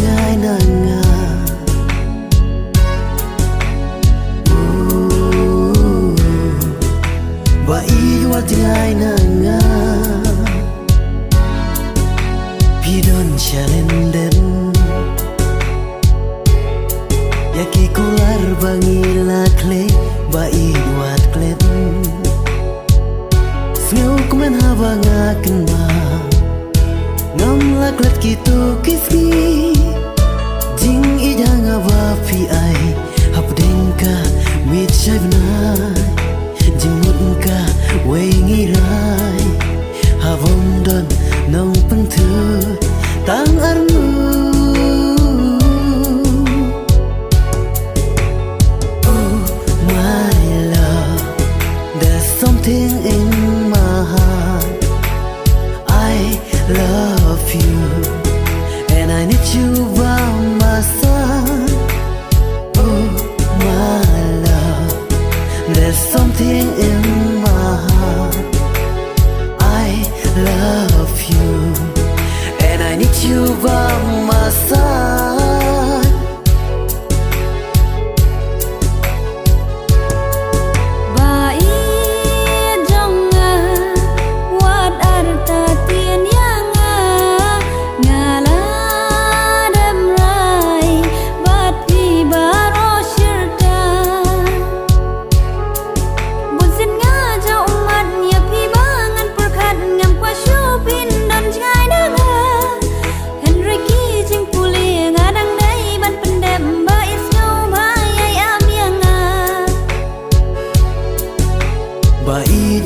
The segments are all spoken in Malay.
tiai nanga ba iwa tiai nanga pidon chalenden yaki kular bangila kle ba iwat klet Fneu kumen hava ngaken ma ngam laklet kitu kiski jing ijang ava pi ai hap dengka mit shaibna jing mutka wengi rai havom don nong pengthu tang arnu oh my love there's something in my heart I love you and I need you by my side oh my love there's something in my heart I love you and I need you by my side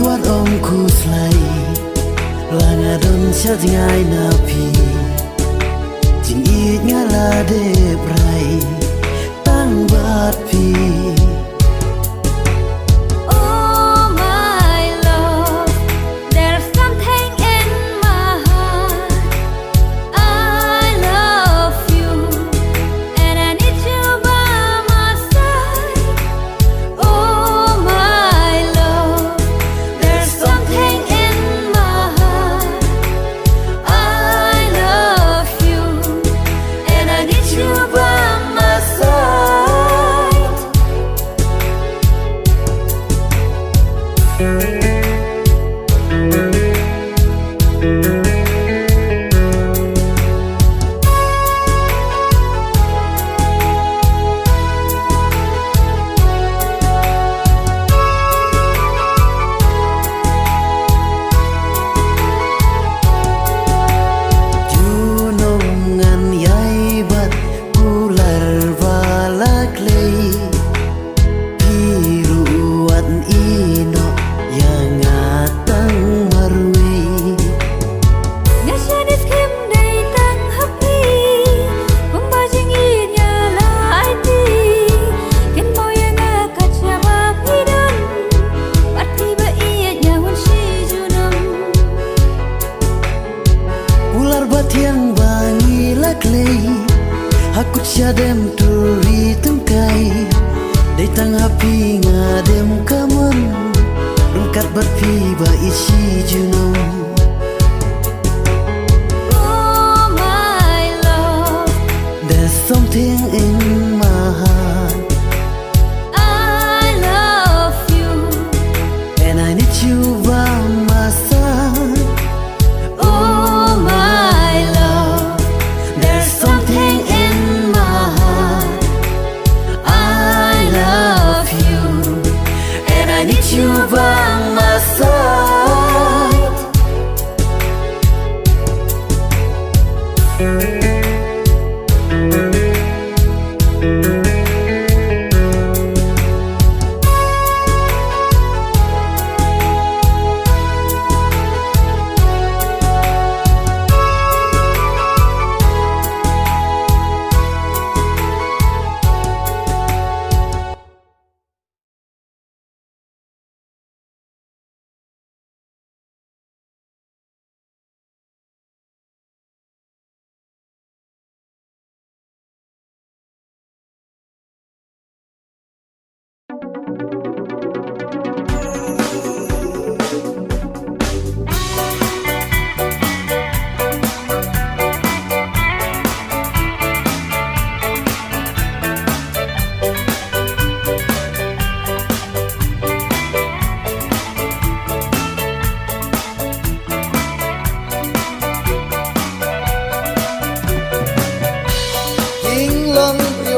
Wat om kuslai langa don chat ngai na pi jing it ngala de brai tang bat pi Oh my love there's something in my heart I love you and I need you by my side Oh my love there's something in my heart I love you and I need you by my side Junungan yai bat ular balak lei piruat ino yang atang marui Ngasyanis kim day tang happy Pembajing inya la aiti Ken mau yang akacha bapidan Pati ba iya nyawan si junam ular bat yang bangi lak lei hakut syadem turi tungkai datang api ngadem kaman rungkat berpi ba isi junum Oh my love there's something in my heart I love you and I need you by my side Oh my love there's something in my heart I love you and I need you by my side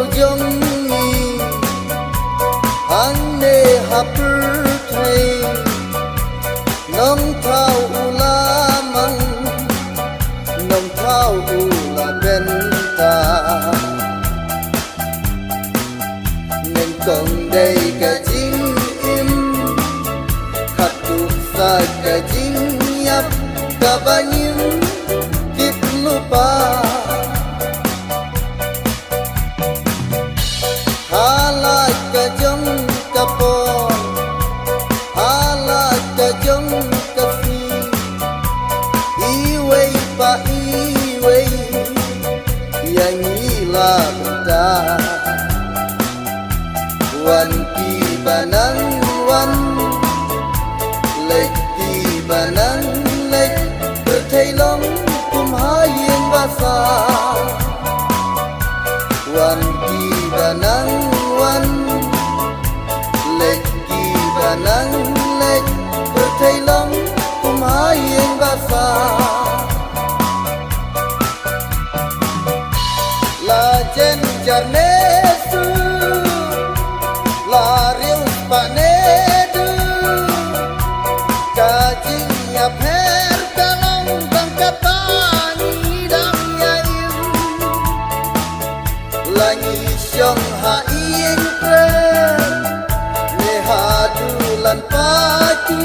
yêu giống nghi hang nê hapur thầy nông thao ula mang nông thao ula benta nên còn đây cả chính im khát tục sa cả chính nhấp cả bao nhiêu kiếp lupa halai ka jong ka po halai ka jong ka fi iway pa iway yang ila benda wan ki banang wan lek ki banang lek berthai long kum hayeng basa wan ki banang wan lek ki banang lek berthai long kum hayeng basa la jen jarnesu la riu panedu kajinya per kalong bangkatani dam yaim langi syong ha ing pre ne hadulan pati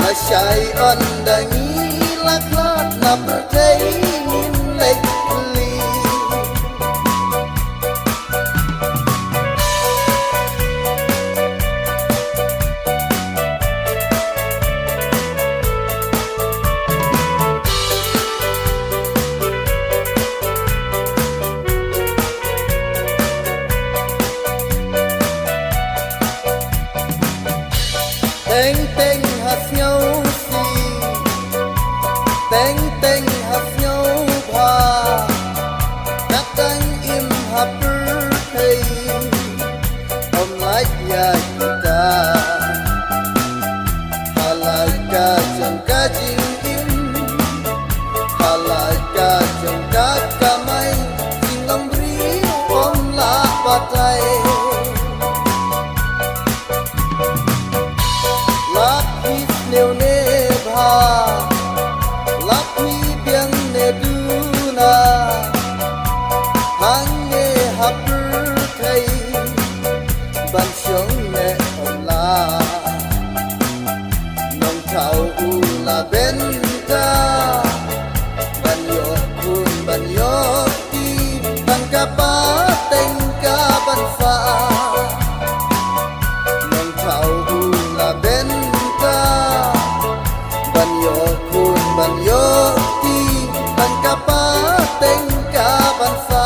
na syai andangi laklat na berthai nim lek li teng teng has nhau si teng teng has nhau hoa nak tang im hapur thei om lai ya kita halai ka jong ka jing im halai ka jong ka kamai jing om ri om la patai nêu nê bha lắc mi biang nê du na hang nê hapur thầy ban sống nê om la nông thảo u la bên ta ban yo kun ban yo ti ban ka pa teng ka ban fa nông thảo u la bên ban yo ti ban ka pa teng ka ban sa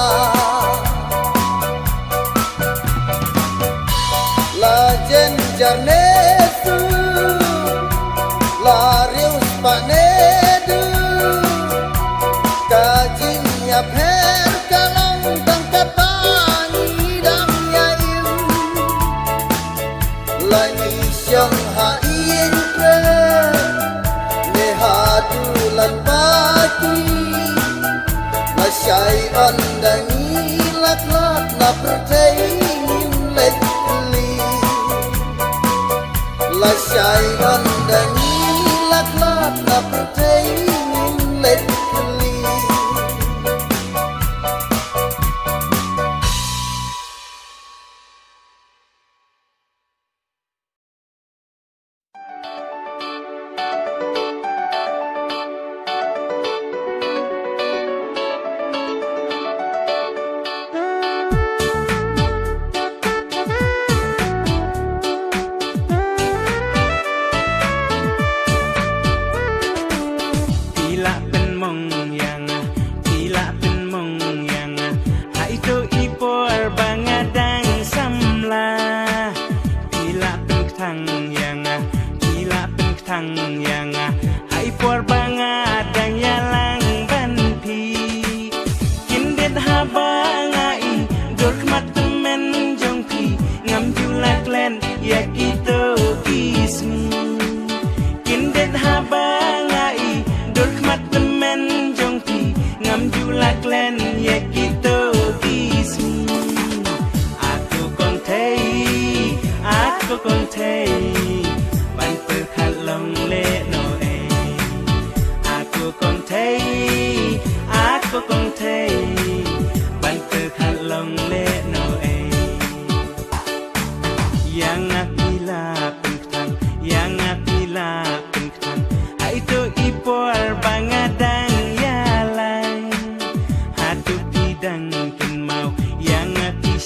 la jen jarnesu la riu panedu ka jin ya per kalong dang ka pani dam ya im la ni syang ha ien pre hadulan pati na syai andangi laklat na berthai nim lek li la syai andangi laklat na berthai nim lek li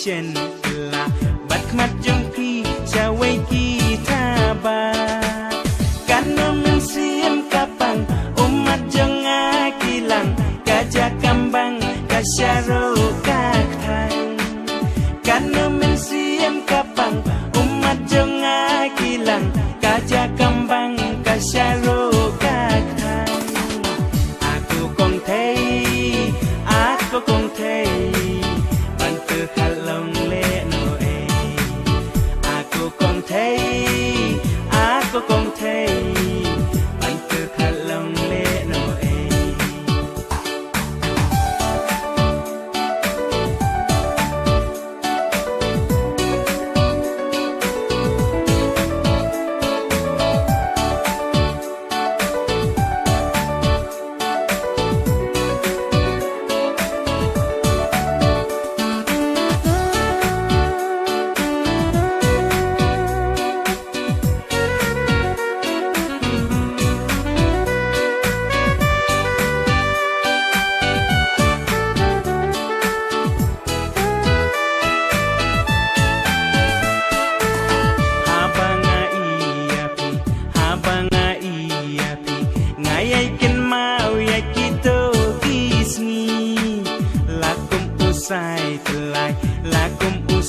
chen la bat mat jong pi chawai ki tha ba kan no men siem kapang umat jong a kilang gajah kambang kasyaro kakang kan no men siem kapang umat jong a kilang gajah kambang kasyaro kakang aku kong thấy bạn từ khát lòng lệ nỗi aku kong thấy bạn từ khát lòng lệ nỗi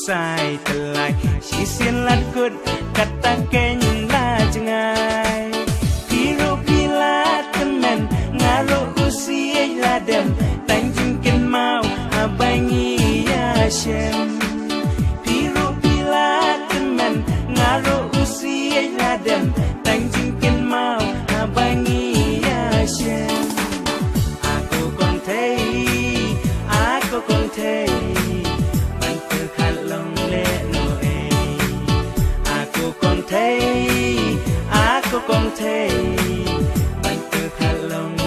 sai telai si sian lat kut kata ken la jangai piro pilat kemen ngaro usia ladem tanjung ken mau abangi ya shem piro pilat kemen ngaro usia ladem tanjung ken mau abangi ya shem aku kon thấy aku kong thấy bạn từ khát lòng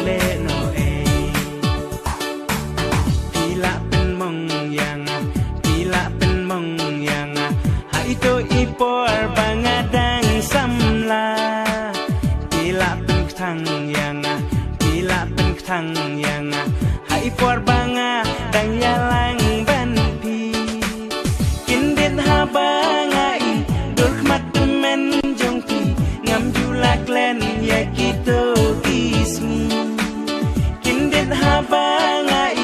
lệ nỗi pila pen mong yang hai to ipor bangadang samla pila pen thang yang hai por banga dang yalang ban pi kindet ha bangai dormat men jong pi ngam julak len ya kito kismi kindet ha bangai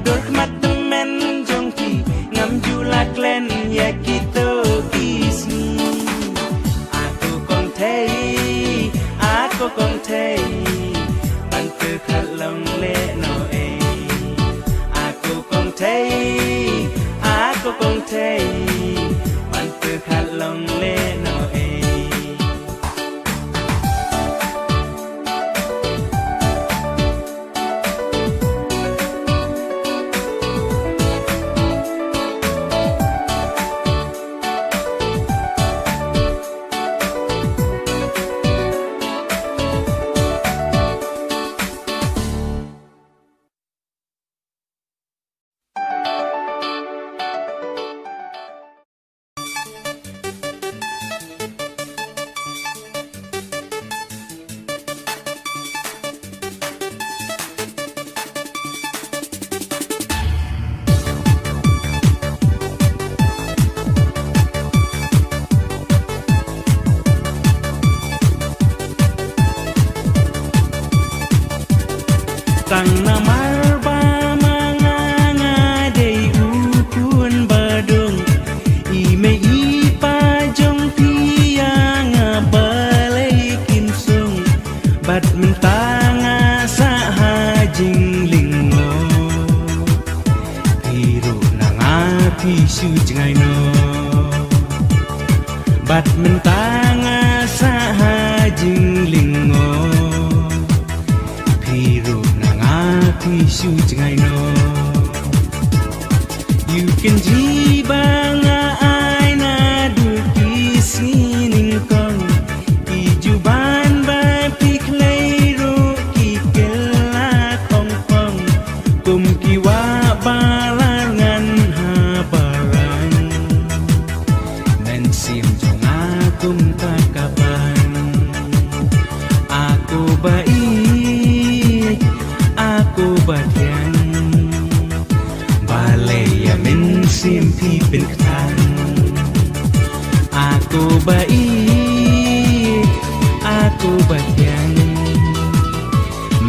dormat men jong pi ngam julak len ya kito kismi aku kong thấy bạn từ khát lòng lệ nỗi aku kong thấy bạn từ khát lòng lệ nỗi sang namar ba manganga dei ukun badung ime ipa jong pianga balai kinsung bat mentanga sa hajing lingo piru nanga pisu jengai no bat mentanga sa hajing lingo piru pisu jengai no you can jibanga aina du kisining kong ijuban ba piklero kikela kong kong kum kiwa balangan habaran nan sim jonga kum takaban aku baik aku badian balai ya min sim piเป็นทางaku baik aku bagian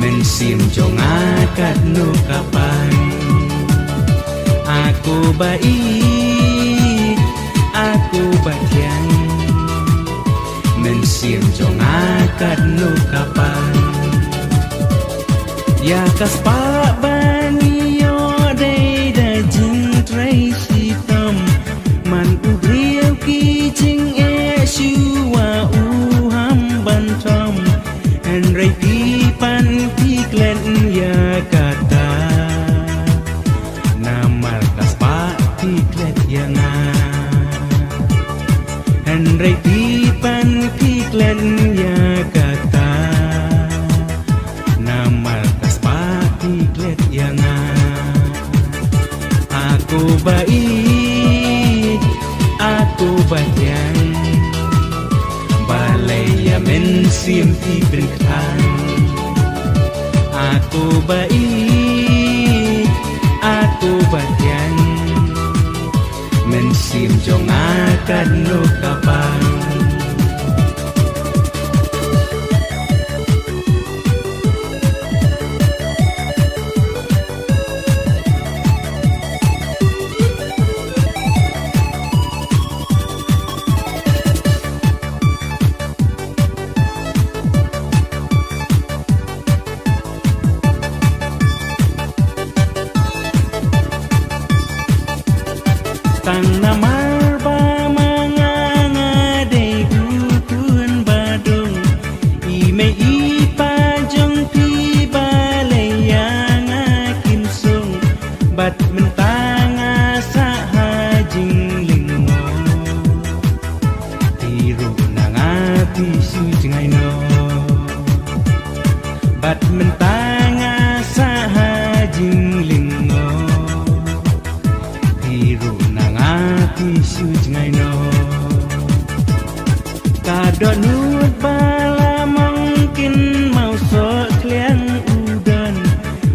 men sim jong akat no kapan aku baik aku bagian men sim jong akat no kapan ya kas pa bani yo dei da jing trai si tam man u riau ki jing e shu wa u ham ban tom en rai pi pan pi klen ya kata nama kas pa pi klet ya nga en rai pi pan pi klen ya kata nama kas pa pi klet ya nga aku baik aku bagian balai ya men sim piเป็นทางaku baik aku bagian men sim jong akan no kapan tang namar ba manganga de gutun badung I me I pa jong pi ba le yang kim sung bat mentanga sa ha jing ling mo ti ru nanga ti su jingai no bat mentanga sa ha jing ling mo ti ru ti su jingai no ka do nut bala mungkin mau so klian udan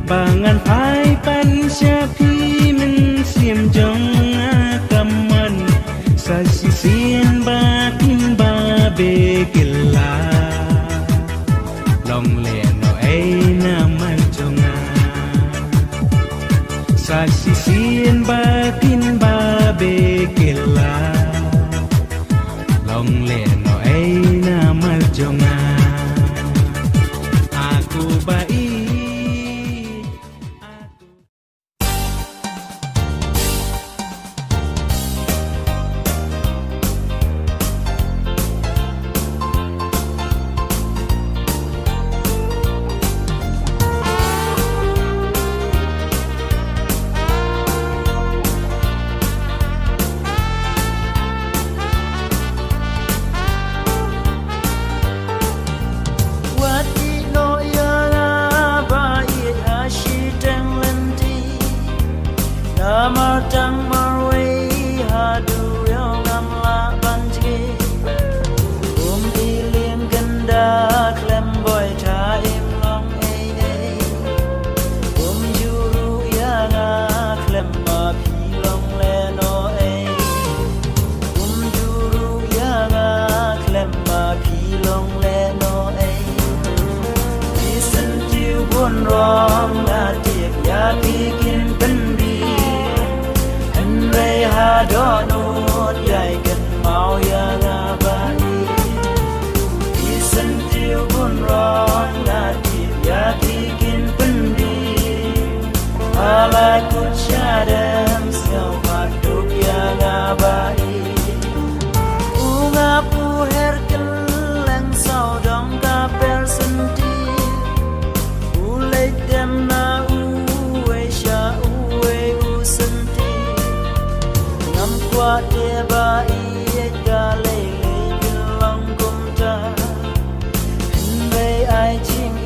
bangan pai pan syapi men sim jong akaman sa sisin batin ba be kila long le no ai na mal jonga sa sisin batin ba be kila long le no ai na mal jonga aku baik Martang marway hadu yang ngamla banji ilim ganda klem boy ta im long ei juru yang klem ma pi long le no ei juru yang klem ma pi long le no ei listen to one wrong na tiek ya pi kin pen Ray ha do nut yai kan mau ya na bani Listen to bun ron na ti ya ti kin pendi Ala kut syadam siau maduk ya na bani Unga pu her keleng sau dong ka per senti Ulai dem na uwe sya uwe u senti Kwa te ba I ga le long kum ta Hinbe ai ching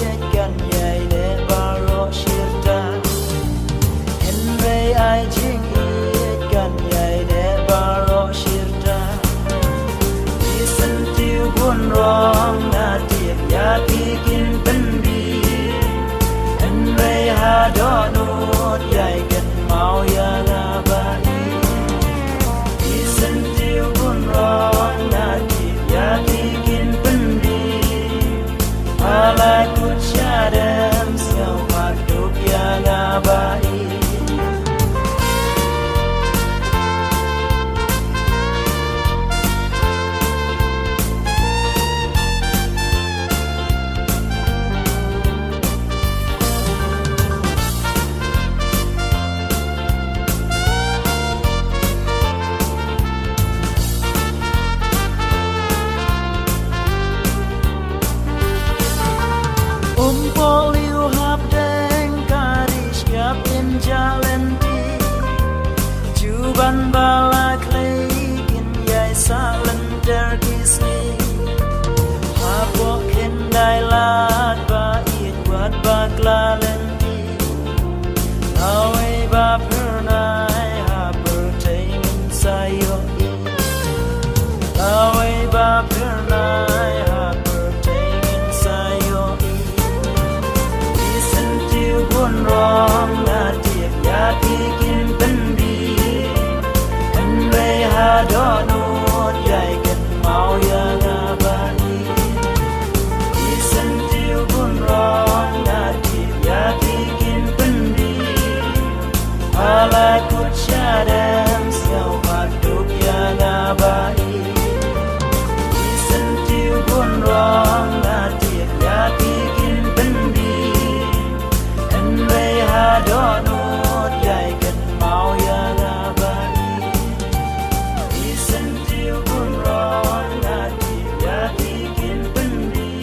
I kan yai de ba ro shir ta Hinbe ai ching I kan yai de ba ro shir ta Listen to bun rong na tiek ya pi kin pen bi Hinbe ha do nut yai kan mau ya na ba Malakut syadam siau hidup yang abadi Disentiu pun rong Natif yakin pendi Enway hadonut Yaikan mau yang abadi Disentiu pun rong Natif yakin pendi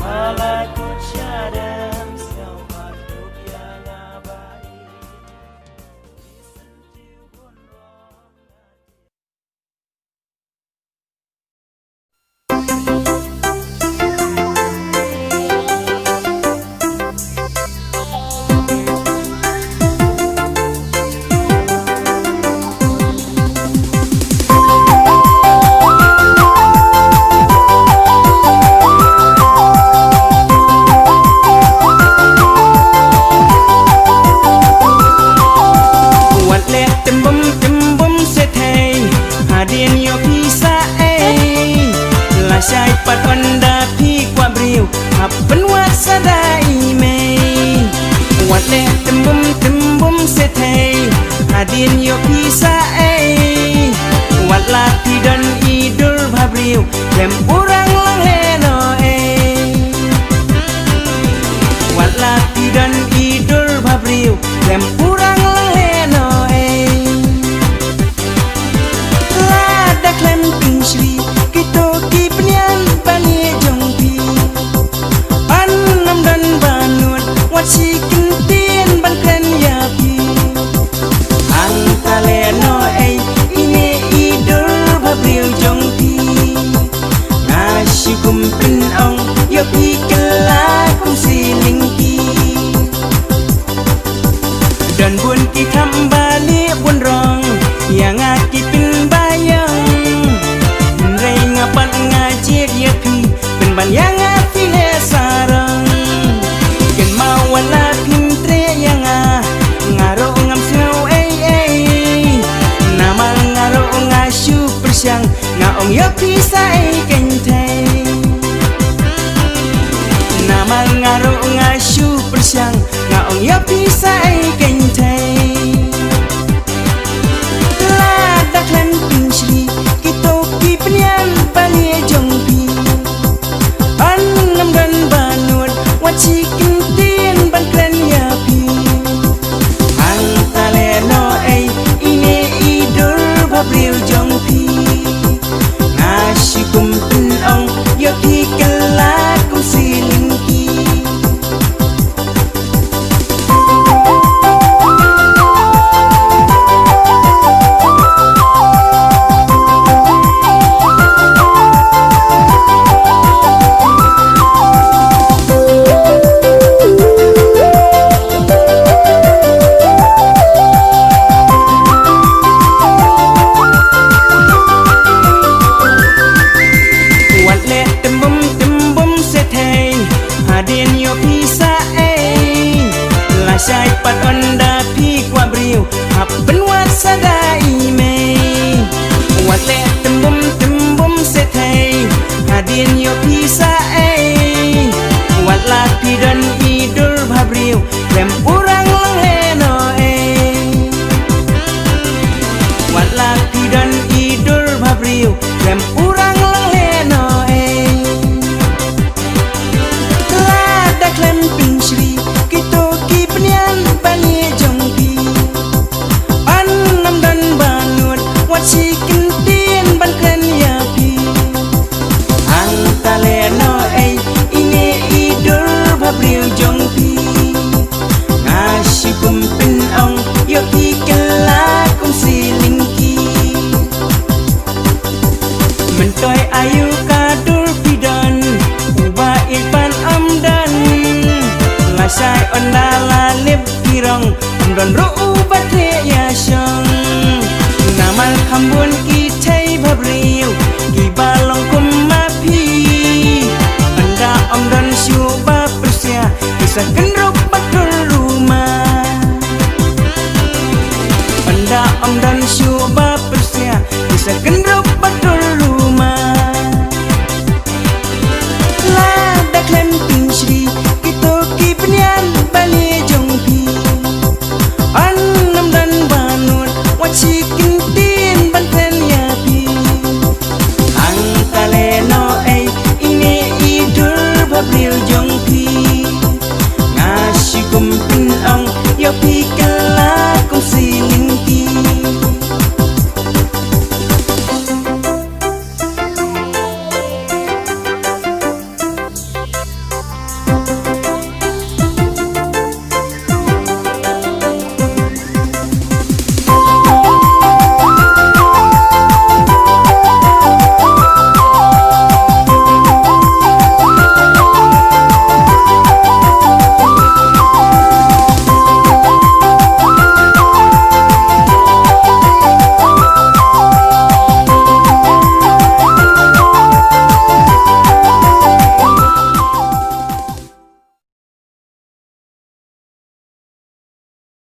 Malakut syadam siau hidup yang abadi Disentiu pun rong Wat lek tembem setei Hadien yo pisa La syai pat onda pi kwa briu Happen wat sadai mei Wat lek tembem setei Hadien yo pisa Wat lati dan idul babriu Lem urang lang heno Wat lati dan idul babriu Lem urang lang heno Lada klem ping shri Kito ki penyan bani jongpi An nam dan banut Wat si kentien ban kren yapi Ang taleno Ine idul babriu jongpi Nasi kumpin ong Yopi kelakum silingki Dan bun ki kembali bun rong Yang akipin bayang Rey ngapan ngajik yapi Penban yang afile sarang Gen mawala pintre yang Ngaro ngam sngau Namal ngaro ngasyu persyang Ngaong yapi sae kenteng Namal ngaro ngasyu persyang Ngaong yapi sae kenteng Lada klan ping shri Kito ki penyan bali jongpi An nam dan banut Wat si kentien ban klan yapi Ang taleno Ine idul babriu jongpi Nasi kumpin ong Yopi kelakum silingki Wat lek tembem setei Hadien yo pisa La syai pat onda pi kwa briu Happen wat sadai mei Wat lek tembem setei Hadien yo pisa Wat lapi dan idul babriu Lem urang lang heno Wat lapi dan idul babriu Lem urang lang heno Lada klem ping shri Kito ki penyan bani jongpi An nam dan banut Wat si kentien ban kren yapi Ang taleno Ine idul babriu jongpi Nasi kumpin ong Yopi kelakum silingki Mentoy ayu kadul pidan Uba ilpan amdan Lasai ondala lip kirong Amdon ru'ubat he yasyong Namal kambun ki chay babriu Ki balong kumapi Anda amdon syuba persya Isa genruk batul rumah Anda amdon syuba persya Isa genruk